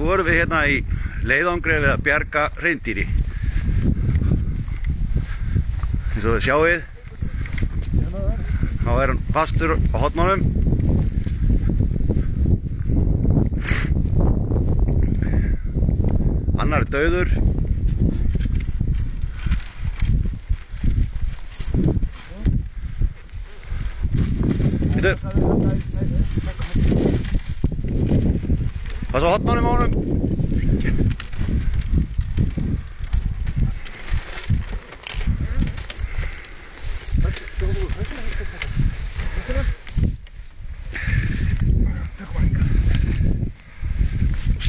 Nú erum við hérna í leiðangri við að bjarga hreindýri. Eins og þið sjáið, þá er hann fastur á hornunum. Annar er dauður. Býtu. Passa á hornunum á honum.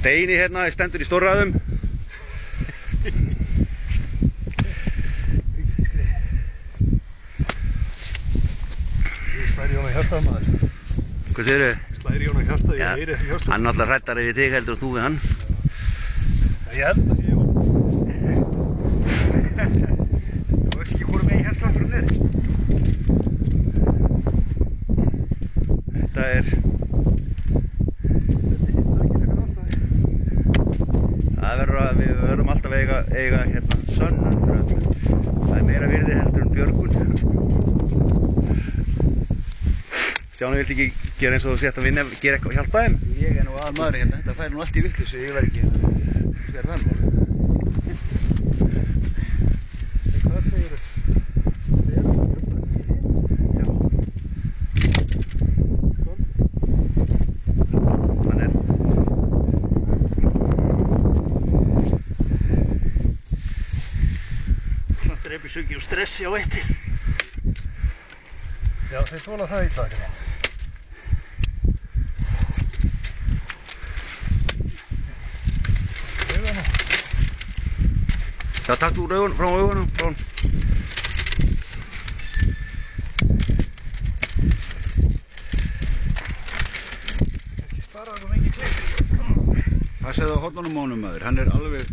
Steini hérna stendur í stórræðum. Slæri Jón á hjartað maður. Hvað segirðu? Slæri Jón á hjartað, ég heyri ekki hjartað. Hann er alltaf hræddari við þig heldur en þú við hann. Ég held það, Jón. Þú veist ekki hvort megin hjartslátturinn er. Þetta er... Það verður að við verðum alltaf að eiga hérna sönnun fyrir öllu. Það er meira virði heldur en björgun. Stjáni vildi ekki gera eins og þú sért að vinna, gera eitthvað og hjálpa þeim? Ég er nú aðalmaðurinn hérna, þetta fær nú allt í vitleysu, ég var ekki hver það nú. Hvað segir þess? Það er ekki jöfnlega. Já. Hann er... Svona dreipir sugi og stressi á eitti. Já, þeir þola það í dag. Já, takk úr augunum, frá augunum, frá hann. Ekki spara það mikið kleif. Passaðu á hornunum á honum maður, hann er alveg...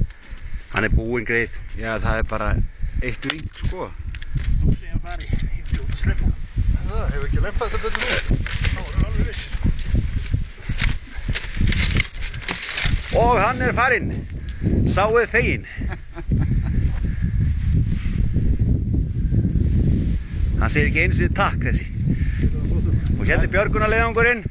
Hann er búinn greið. Já, það er bara eitt vink, sko. Nú sé hann fari, ég fljóta að sleppa. Það hefur ekki lempað þetta betur nú. Þá er hann alveg vissir. Og hann er farinn. Sáuð feginn. Hann segir ekki einu sinni takk þessi. Og hérna er björgunarleiðangurinn.